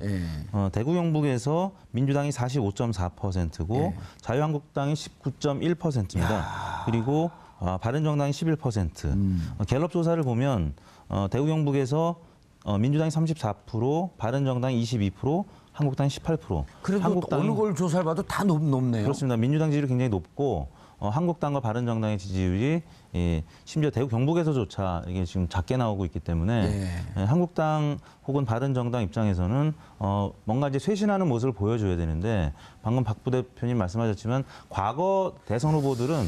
그거는? 대구 경북에서 민주당이 45.4%고 자유한국당이 19.1%입니다. 그리고 바른정당이 11%. 갤럽 조사를 보면 대구 경북에서 민주당이 34%, 바른정당이 22%, 한국당이 18%. 그래도 어느 걸 조사를 봐도 다 높네요. 그렇습니다. 민주당 지지율이 굉장히 높고 한국당과 바른정당의 지지율이 심지어 대구 경북에서조차 이게 지금 작게 나오고 있기 때문에 한국당 혹은 바른정당 입장에서는 뭔가 이제 쇄신하는 모습을 보여줘야 되는데 방금 박 부대표님 말씀하셨지만 과거 대선 후보들은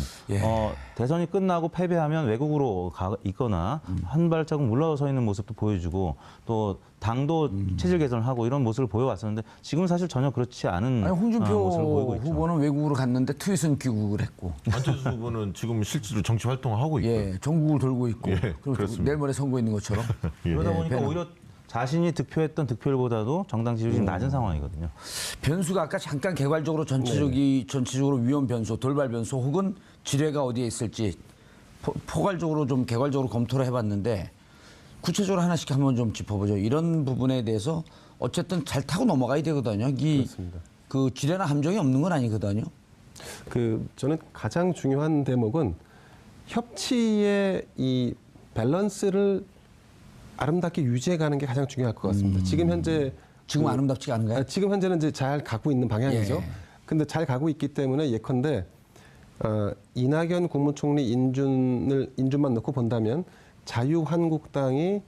대선이 끝나고 패배하면 외국으로 있거나 한 발자국 물러서 있는 모습도 보여주고 또 당도 체질 개선을 하고 이런 모습을 보여왔었는데 지금은 사실 전혀 그렇지 않은 모습을 홍준표 보이고 있죠. 후보는 외국으로 갔는데 트윗은 귀국을 했고 안철수 후보는 지금 실제로 정치 활동을 하고 있고 전국을 돌고 있고 예, 그리고 그렇습니다. 내일 모레 선거 있는 것처럼 그러다 보니까 변화. 오히려 자신이 득표했던 득표율보다도 정당 지지율이 좀 낮은 상황이거든요. 변수가 아까 잠깐 개괄적으로 전체적으로 위험 변수, 돌발 변수 혹은 지뢰가 어디에 있을지 포괄적으로 좀 개괄적으로 검토를 해봤는데 구체적으로 하나씩 한번 좀 짚어보죠. 이런 부분에 대해서 어쨌든 잘 타고 넘어가야 되거든요. 그렇습니다. 그 지뢰나 함정이 없는 건 아니거든요. 저는 가장 중요한 대목은 협치의 이 밸런스를 아름답게 유지해가는 게 가장 중요할 것 같습니다. 지금 현재 지금 아름답지가 않은가요? 지금 현재는 이제 잘 가고 있는 방향이죠. 예. 근데 잘 가고 있기 때문에 예컨대 이낙연 국무총리 인준만 놓고 본다면 자유한국당이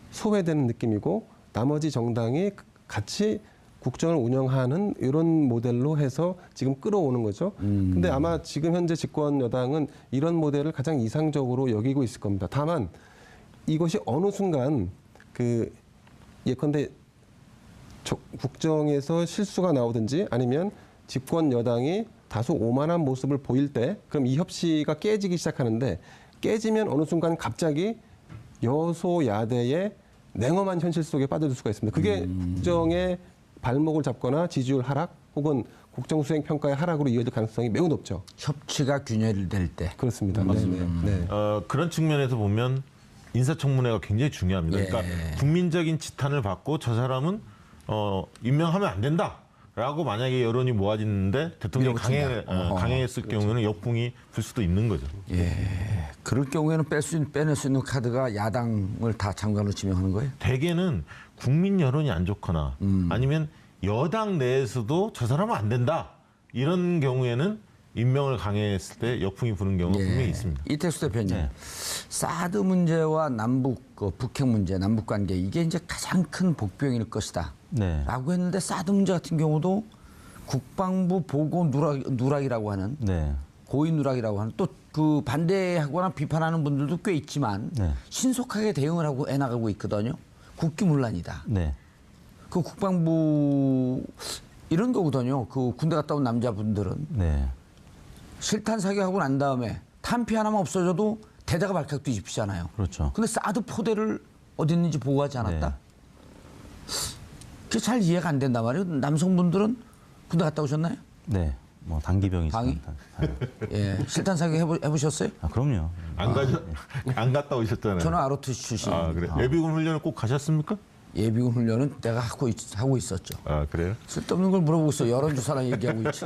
소외되는 느낌이고 나머지 정당이 같이 국정을 운영하는 이런 모델로 해서 지금 끌어오는 거죠. 근데 아마 지금 현재 집권 여당은 이런 모델을 가장 이상적으로 여기고 있을 겁니다. 다만 이것이 어느 순간 예컨대 국정에서 실수가 나오든지 아니면 집권 여당이 다소 오만한 모습을 보일 때 그럼 이 협치가 깨지기 시작하는데 깨지면 어느 순간 갑자기 여소야대의 냉엄한 현실 속에 빠져들 수가 있습니다. 그게 국정의 발목을 잡거나 지지율 하락 혹은 국정 수행 평가의 하락으로 이어질 가능성이 매우 높죠. 협치가 균열될 때. 그렇습니다. 네. 그런 측면에서 보면 인사청문회가 굉장히 중요합니다. 그러니까 국민적인 지탄을 받고 저 사람은 임명하면 안 된다라고 만약에 여론이 모아지는데 대통령이 강행했을 경우에는 역풍이 불 수도 있는 거죠. 예. 그럴 경우에는 빼낼 수 있는 카드가 야당을 다 장관으로 지명하는 거예요? 대개는 국민 여론이 안 좋거나 아니면 여당 내에서도 저 사람은 안 된다 이런 경우에는 임명을 강행했을 때 역풍이 부는 경우가 분명히 있습니다. 이택수 대표님, 네. 사드 문제와 북핵 문제, 남북 관계 이게 이제 가장 큰 복병일 것이다. 네. 라고 했는데 사드 문제 같은 경우도 국방부 보고 누락이라고 하는 네. 고위 누락이라고 하는 또 그 반대하거나 비판하는 분들도 꽤 있지만 네. 신속하게 대응을 하고 해나가고 있거든요. 국기문란이다. 네. 그 국방부 이런 거거든요. 그 군대 갔다 온 남자분들은 네. 실탄 사격하고 난 다음에 탄피 하나만 없어져도 대대가 발칵 뒤집히잖아요. 그렇죠. 근데 사드 포대를 어디 있는지 보고하지 않았다? 네. 그게 잘 이해가 안 된단 말이에요. 남성분들은 군대 갔다 오셨나요? 네. 뭐 단기병이 방위? 있습니다. 예, 실탄 사격 해보셨어요? 아, 그럼요. 안 갔다 오셨잖아요. 저는 ROTC 출신. 그래. 예비군 훈련을 꼭 가셨습니까? 예비군 훈련은 내가 하고 있었죠. 그래요? 쓸데없는 걸 물어보고 있어. 여론조사랑 얘기하고 있지.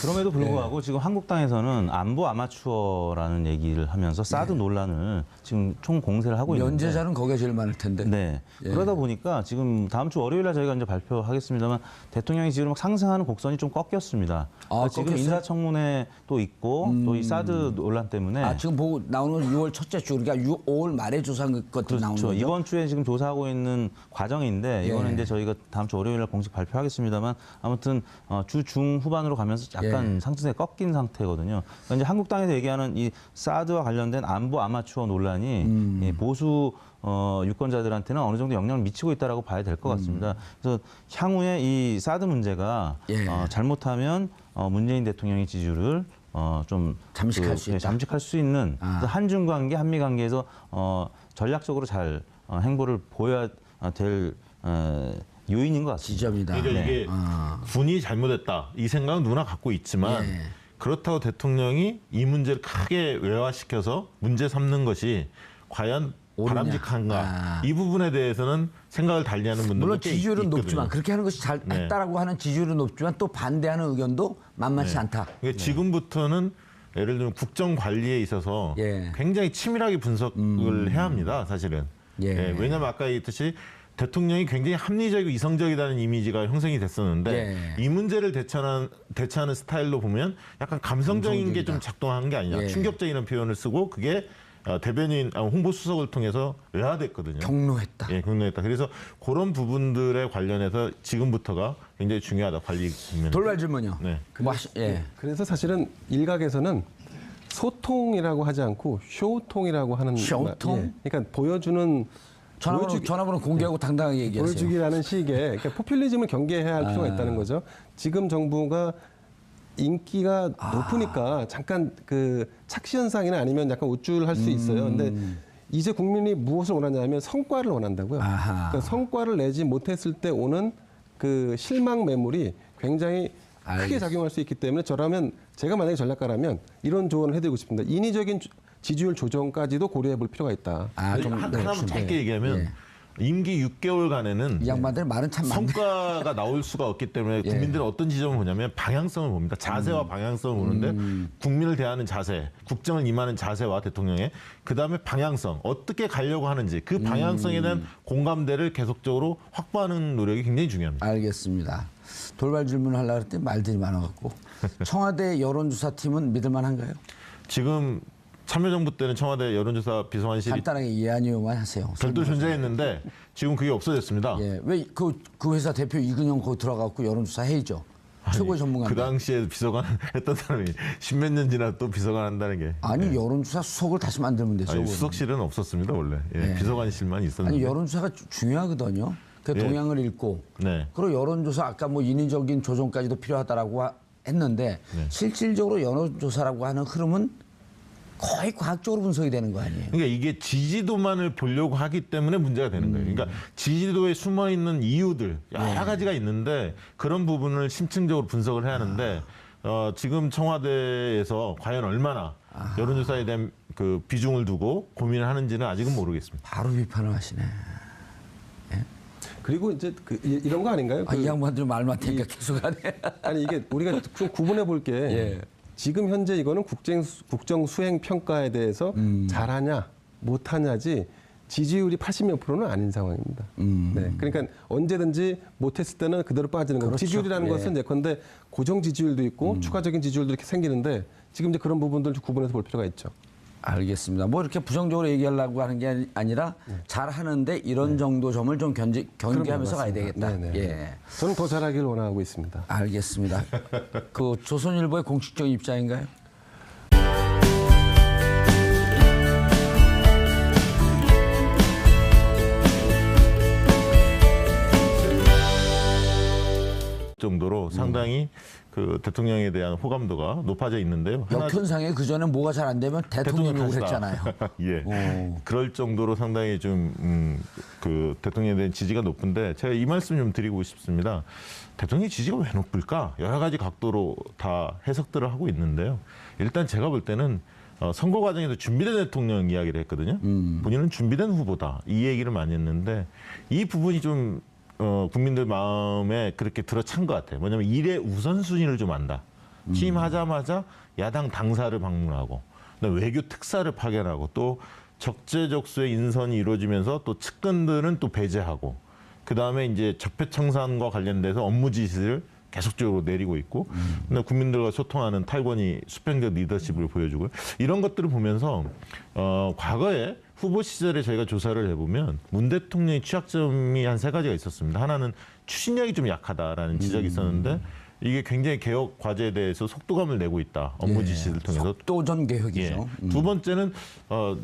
그럼에도 불구하고 지금 한국당에서는 안보 아마추어라는 얘기를 하면서 사드 논란을 지금 총 공세를 하고 있는데 연재자는 거기가 제일 많을 텐데. 네. 그러다 보니까 지금 다음 주 월요일 날 저희가 이제 발표하겠습니다만 대통령이 지금 막 상승하는 곡선이 좀 꺾였습니다. 그러니까 지금 꺾였어요? 인사청문회도 있고 또 이 사드 논란 때문에 지금 보고 나오는 6월 첫째 주, 그러니까 5월 말에 조사한 것들이 나오는 그렇죠. 거죠? 이번 주에 지금 조사하고 있는 과정인데 이거는 이제 저희가 다음 주 월요일 날 공식 발표하겠습니다만 아무튼 주 중후반으로 가면서 약간 상승세 꺾인 상태거든요. 그러니까 이제 한국당에서 얘기하는 이 사드와 관련된 안보 아마추어 논란이 이 보수 유권자들한테는 어느 정도 영향을 미치고 있다라고 봐야 될 것 같습니다. 그래서 향후에 이 사드 문제가 잘못하면 문재인 대통령의 지지율을 좀 잠식할 수 있다. 잠식할 수 있는 그래서 한중 관계, 한미 관계에서 전략적으로 잘 행보를 보여야 될 요인인 것 같습니다. 지점이다. 그러니까 이게 군이 잘못했다 이 생각은 누구나 갖고 있지만 그렇다고 대통령이 이 문제를 크게 외화시켜서 문제 삼는 것이 과연 옳으냐. 바람직한가 이 부분에 대해서는 생각을 달리하는 분들도 물론 꽤 지지율은 있거든요. 높지만 그렇게 하는 것이 잘했다라고 하는 지지율은 높지만 또 반대하는 의견도 만만치 않다. 그러니까 지금부터는 예를 들면 국정 관리에 있어서 굉장히 치밀하게 분석을 해야 합니다. 사실은. 왜냐하면 아까 얘기했듯이 대통령이 굉장히 합리적이고 이성적이라는 이미지가 형성이 됐었는데 이 문제를 대처하는 스타일로 보면 약간 감성적인 게 좀 작동하는 게 아니냐. 충격적이라는 표현을 쓰고 그게 대변인 홍보수석을 통해서 외화됐거든요. 경로했다. 경로했다. 그래서 그런 부분들에 관련해서 지금부터가 굉장히 중요하다. 관리 국면에서. 돌발 질문이요. 네. 그래서 사실은 일각에서는 소통이라고 하지 않고 쇼통이라고 하는 쇼통? 그러니까 보여주는 전화번호 공개하고 당당하게 얘기하세요. 보여주기라는 식의 그러니까 포퓰리즘을 경계해야 할 필요가 있다는 거죠. 지금 정부가 인기가 높으니까 잠깐 그 착시 현상이나 아니면 약간 우쭐할 수 있어요. 근데 이제 국민이 무엇을 원하냐면 성과를 원한다고요. 그러니까 성과를 내지 못했을 때 오는 그 실망 매물이 굉장히 크게 작용할 수 있기 때문에 저라면 제가 만약에 전략가라면 이런 조언을 해드리고 싶습니다. 인위적인 지지율 조정까지도 고려해 볼 필요가 있다. 하나만 짧게 얘기하면 임기 6개월간에는 이 양반들 말은 참 많네. 성과가 나올 수가 없기 때문에 예. 국민들은 어떤 지점을 보냐면 방향성을 봅니다. 자세와 방향성을 보는데 국민을 대하는 자세, 국정을 임하는 자세와 대통령의 그다음에 방향성, 어떻게 가려고 하는지 그 방향성에 대한 공감대를 계속적으로 확보하는 노력이 굉장히 중요합니다. 알겠습니다. 돌발 질문을 하려고 했더니 말들이 많아갖고. 청와대 여론조사팀은 믿을만한가요? 지금 참여정부 때는 청와대 여론조사 비서관실이 간단하게 예 아니요만 하세요. 별도 존재했는데 지금 그게 없어졌습니다. 예, 왜 그 회사 대표 이근영 거기 들어가고 여론조사 해야죠. 최고의 전문가. 그 당시에 비서관 했던 사람이 십몇 년 지나 또 비서관 한다는 게. 아니 여론조사 수석을 다시 만들면 되죠. 아니, 수석실은 없었습니다 원래. 예, 네. 비서관실만 있었는데. 아니 여론조사가 중요하거든요. 그 예. 동향을 읽고 네. 그리고 여론조사 아까 뭐 인위적인 조정까지도 필요하다라고 했는데 네. 실질적으로 여론조사라고 하는 흐름은 거의 과학적으로 분석이 되는 거 아니에요? 그러니까 이게 지지도만을 보려고 하기 때문에 문제가 되는 거예요. 그러니까 지지도에 숨어 있는 이유들 여러 가지가 있는데 그런 부분을 심층적으로 분석을 해야 하는데 지금 청와대에서 과연 얼마나 여론조사에 대한 그 비중을 두고 고민을 하는지는 아직은 모르겠습니다. 바로 비판을 하시네. 그리고 이제 이런 거 아닌가요? 이 양반들 말 많으니까 계속 하네. 아니 이게 우리가 좀 구분해 볼 게 예. 지금 현재 이거는 국정 수행 평가에 대해서 잘하냐 못하냐지 지지율이 80몇 %는 아닌 상황입니다. 네, 그러니까 언제든지 못했을 때는 그대로 빠지는 거고 그렇죠. 지지율이라는 예. 것은 예컨대 고정 지지율도 있고 추가적인 지지율도 이렇게 생기는데 지금 이제 그런 부분들 좀 구분해서 볼 필요가 있죠. 알겠습니다. 뭐 이렇게 부정적으로 얘기하려고 하는 게 아니라 잘하는데 이런 정도 점을 좀 경계하면서 가야 되겠다. 네네. 예. 저는 더 잘하길 원하고 있습니다. 알겠습니다. 그 조선일보의 공식적인 입장인가요? 정도로 상당히 그 대통령에 대한 호감도가 높아져 있는데요. 역현상에 그 전에 뭐가 잘 안 되면 대통령이 탓이다. 그랬잖아요. 예. 오. 그럴 정도로 상당히 좀 그 대통령에 대한 지지가 높은데 제가 이 말씀 좀 드리고 싶습니다. 대통령 지지가 왜 높을까? 여러 가지 각도로 다 해석들을 하고 있는데요. 일단 제가 볼 때는 선거 과정에서 준비된 대통령 이야기를 했거든요. 본인은 준비된 후보다 이 얘기를 많이 했는데 이 부분이 좀 국민들 마음에 그렇게 들어찬 것 같아요. 뭐냐면 일의 우선순위를 좀 안다. 취임하자마자 야당 당사를 방문하고 외교 특사를 파견하고 또 적재적소의 인선이 이루어지면서 또 측근들은 또 배제하고 그다음에 이제 적폐청산과 관련돼서 업무 지시를 계속적으로 내리고 있고 국민들과 소통하는 탈권위 수평적 리더십을 보여주고 이런 것들을 보면서 과거에 후보 시절에 저희가 조사를 해보면 문 대통령의 취약점이 한 3가지가 있었습니다. 하나는 추진력이 좀 약하다라는 지적이 있었는데 이게 굉장히 개혁 과제에 대해서 속도감을 내고 있다. 업무 예. 지시를 통해서. 속도전 개혁이죠. 예. 두 번째는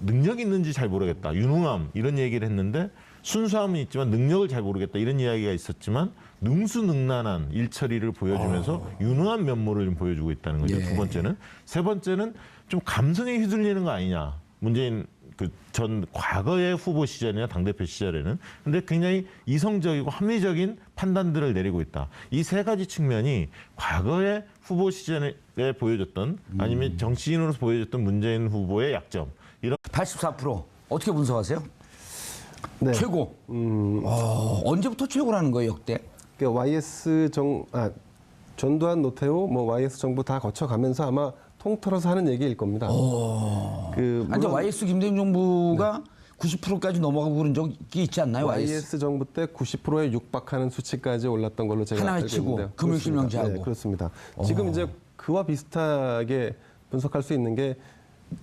능력이 있는지 잘 모르겠다. 유능함 이런 얘기를 했는데 순수함은 있지만 능력을 잘 모르겠다. 이런 이야기가 있었지만 능수능란한 일처리를 보여주면서 유능한 면모를 좀 보여주고 있다는 거죠. 예. 두 번째는. 세 번째는 좀 감성에 휘둘리는 거 아니냐. 문재인 그 전 과거의 후보 시절이나 당대표 시절에는 근데 굉장히 이성적이고 합리적인 판단들을 내리고 있다. 이 3가지 측면이 과거의 후보 시절에 보여줬던 아니면 정치인으로서 보여줬던 문재인 후보의 약점 이런 84% 어떻게 분석하세요? 네. 최고. 언제부터 최고라는 거예요, 역대? 그러니까 전두환, 노태우, 뭐 YS 정부 다 거쳐가면서 아마 통틀어서 하는 얘기일 겁니다. 아니, YS 김대중 정부가 90%까지 넘어가고 그런 적이 있지 않나요? YS 정부 때 90%에 육박하는 수치까지 올랐던 걸로 제가 하나에 알고 치고 있는데요. 금융실명제하고. 네, 그렇습니다. 지금 이제 그와 비슷하게 분석할 수 있는 게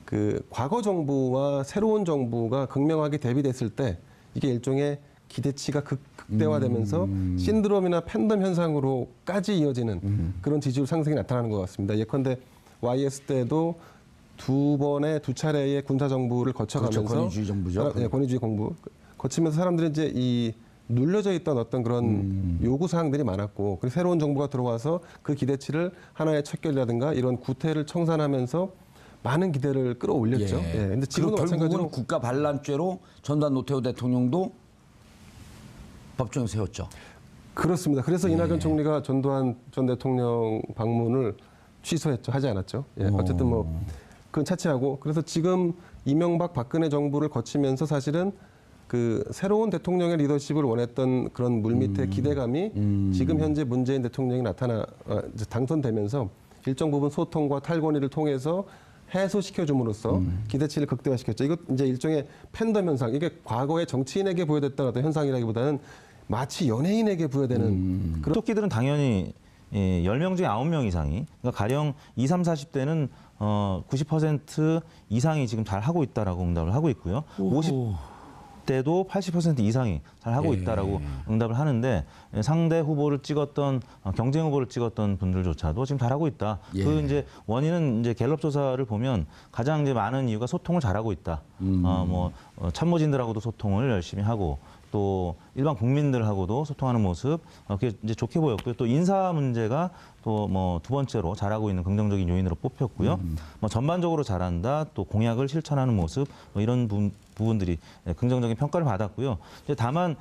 그 과거 정부와 새로운 정부가 극명하게 대비됐을 때 이게 일종의 기대치가 극대화되면서 신드롬이나 팬덤 현상으로까지 이어지는 그런 지지율 상승이 나타나는 것 같습니다. 예컨대 YS 때도 두 차례의 군사 정부를 거쳐가면서 그렇죠. 권위주의 정부죠. 네, 권위주의 공부 거치면서 사람들이 이제 이 눌려져 있던 어떤 그런 요구 사항들이 많았고 그리고 새로운 정부가 들어와서 그 기대치를 하나의 척결이라든가 이런 구태를 청산하면서 많은 기대를 끌어올렸죠. 예. 근데 지금도 그리고 결국은 마찬가지로 국가 반란죄로 전두환 노태우 대통령도 법정에 세웠죠. 그렇습니다. 그래서 이낙연 총리가 전두환 전 대통령 방문을 취소했죠. 하지 않았죠. 어쨌든 뭐 그건 차치하고 그래서 지금 이명박 박근혜 정부를 거치면서 사실은 그 새로운 대통령의 리더십을 원했던 그런 물밑의 기대감이 지금 현재 문재인 대통령이 이제 당선되면서 일정 부분 소통과 탈권위를 통해서 해소시켜 줌으로써 기대치를 극대화시켰죠. 이것 이제 일종의 팬덤 현상. 이게 과거에 정치인에게 부여됐던 어떤 현상이라기보다는 마치 연예인에게 부여되는 그런 토끼들은 당연히 10명 중에 9명 이상이, 그러니까 가령 20, 30, 40대는 90% 이상이 지금 잘 하고 있다라고 응답을 하고 있고요. 50대도 80% 이상이 잘 하고 있다라고 응답을 하는데, 상대 후보를 찍었던 경쟁 후보를 찍었던 분들조차도 지금 잘하고 있다. 그 이제 원인은 이제 갤럽 조사를 보면 가장 이제 많은 이유가 소통을 잘하고 있다. 참모진들하고도 소통을 열심히 하고, 또 일반 국민들하고도 소통하는 모습, 그게 이제 좋게 보였고요. 또 인사 문제가 또 뭐 두 번째로 잘하고 있는 긍정적인 요인으로 뽑혔고요. 뭐 전반적으로 잘한다, 또 공약을 실천하는 모습, 뭐 이런 부분들이 긍정적인 평가를 받았고요. 이제 다만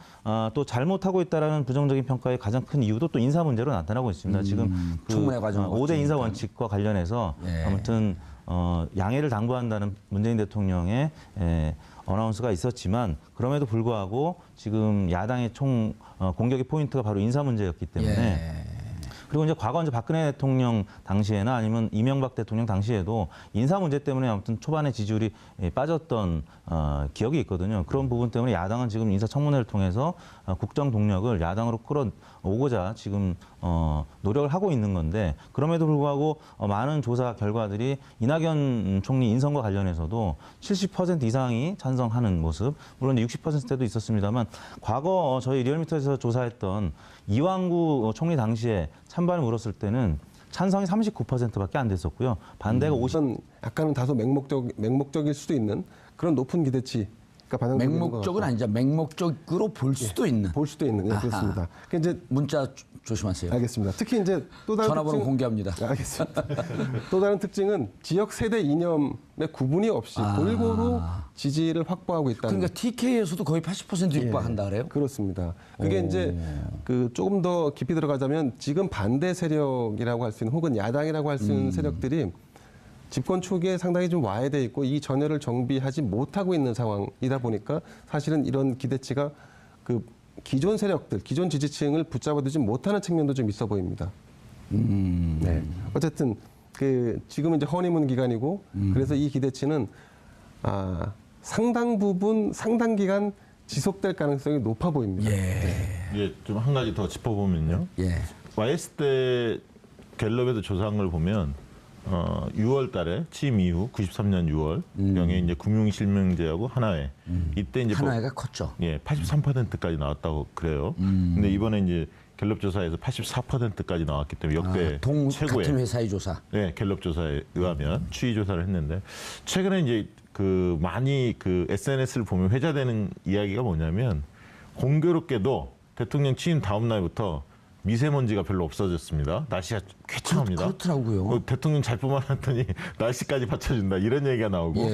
또 잘못하고 있다라는 부정적인 평가의 가장 큰 이유도 또 인사 문제로 나타나고 있습니다. 지금 그 청문회 과정 5대 인사 원칙과 관련해서 아무튼 양해를 당부한다는 문재인 대통령의 어나운스가 있었지만, 그럼에도 불구하고 지금 야당의 총 공격의 포인트가 바로 인사 문제였기 때문에 그리고 이제 과거 이제 박근혜 대통령 당시에나 아니면 이명박 대통령 당시에도 인사 문제 때문에 아무튼 초반에 지지율이 빠졌던 기억이 있거든요. 그런 부분 때문에 야당은 지금 인사청문회를 통해서 국정 동력을 야당으로 끌어오고자 지금 노력을 하고 있는 건데, 그럼에도 불구하고 많은 조사 결과들이 이낙연 총리 인선과 관련해서도 70% 이상이 찬성하는 모습, 물론 60%대도 있었습니다만, 과거 저희 리얼미터에서 조사했던 이완구 총리 당시에 찬반을 물었을 때는 찬성이 39%밖에 안 됐었고요. 반대가 50%. 약간은 다소 맹목적일 수도 있는 그런 높은 기대치가 반영되는 것 같아요. 맹목적은 아니죠. 맹목적으로 볼 수도 있는. 볼 수도 있는. 네, 그렇습니다. 그러니까 이제 문자 조심하세요. 알겠습니다. 특히 이제 또 다른 전화번호 공개합니다. 알겠습니다. 또 다른 특징은 지역 세대 이념의 구분이 없이 골고루 지지를 확보하고 있다는. 그러니까 TK에서도 거의 80% 육박한다 그래요? 그렇습니다. 그게 이제 그 조금 더 깊이 들어가자면 지금 반대 세력이라고 할 수 있는, 혹은 야당이라고 할 수 있는 세력들이 집권 초기에 상당히 좀 와해돼 있고 이 전열을 정비하지 못하고 있는 상황이다 보니까 사실은 이런 기대치가 그 기존 세력들, 기존 지지층을 붙잡아두지 못하는 측면도 좀 있어 보입니다. 네. 어쨌든 그 지금은 이제 허니문 기간이고 그래서 이 기대치는 상당 부분, 상당 기간 지속될 가능성이 높아 보입니다. 예, 좀 한 가지 더 짚어보면요. YS 때 갤럽에서 조사한 걸 보면 6월 달에 취임 이후 93년 6월 경에 이제 금융실명제하고 하나회 이때 이제 하나회가 컸죠. 83%까지 나왔다고 그래요. 근데 이번에 이제 갤럽 조사에서 84%까지 나왔기 때문에 역대 최고의 같은 회사의 조사. 네, 갤럽 조사에 의하면 추이 조사를 했는데, 최근에 이제 그 많이 그 SNS를 보면 회자되는 이야기가 뭐냐면, 공교롭게도 대통령 취임 다음 날부터 미세먼지가 별로 없어졌습니다. 날씨가 쾌청합니다. 그렇더라고요. 대통령 잘 뽑아놨더니 날씨까지 받쳐준다, 이런 얘기가 나오고,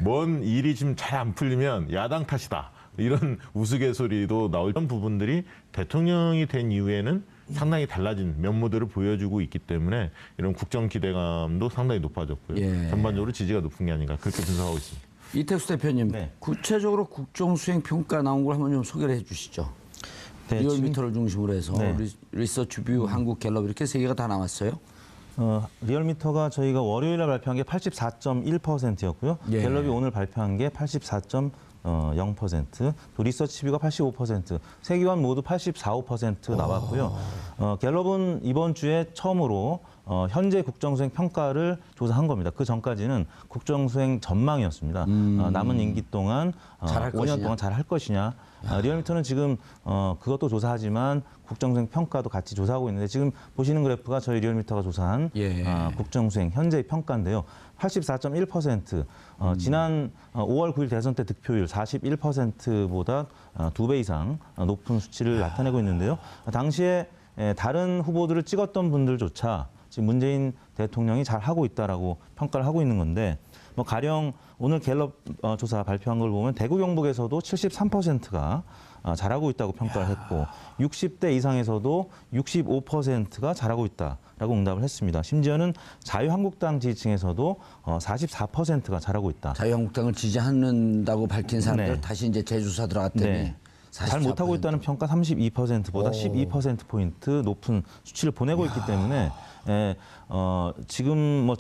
뭔 일이 지금 잘 안 풀리면 야당 탓이다, 이런 우스갯소리도 나올 이런 부분들이 대통령이 된 이후에는 상당히 달라진 면모들을 보여주고 있기 때문에 이런 국정 기대감도 상당히 높아졌고요. 전반적으로 지지가 높은 게 아닌가, 그렇게 분석하고 있습니다. 이택수 대표님, 네. 구체적으로 국정수행 평가 나온 걸 한번 좀 소개를 해주시죠. 네, 리얼미터를 중심으로 해서 네. 리서치뷰, 한국갤럽 이렇게 세 개가 다 나왔어요. 리얼미터가 저희가 월요일에 발표한 게 84.1%였고요. 갤럽이 오늘 발표한 게 84.0%, 또 리서치뷰가 85%, 세 기관 모두 84, 5% 나왔고요. 갤럽은 이번 주에 처음으로 현재 국정수행 평가를 조사한 겁니다. 그 전까지는 국정수행 전망이었습니다. 남은 임기 동안 잘할 5년 것이냐? 동안 잘 할 것이냐. 리얼미터는 지금 그것도 조사하지만 국정수행 평가도 같이 조사하고 있는데, 지금 보시는 그래프가 저희 리얼미터가 조사한 국정수행 현재의 평가인데요. 84.1%, 지난 5월 9일 대선 때 득표율 41%보다 2배 이상 높은 수치를 나타내고 있는데요. 당시에 다른 후보들을 찍었던 분들조차 지금 문재인 대통령이 잘 하고 있다라고 평가를 하고 있는 건데 뭐 가령 오늘 갤럽 조사 발표한 걸 보면 대구 경북에서도 73%가 잘하고 있다고 평가를 했고 60대 이상에서도 65%가 잘하고 있다라고 응답을 했습니다. 심지어는 자유한국당 지지층에서도 44%가 잘하고 있다. 자유한국당을 지지하는다고 밝힌 사람들 네. 다시 이제 재조사 들어갔더니 네. 잘 못하고 있다는 평가 32%보다 12%포인트 높은 수치를 보내고 있기 때문에 지금 뭐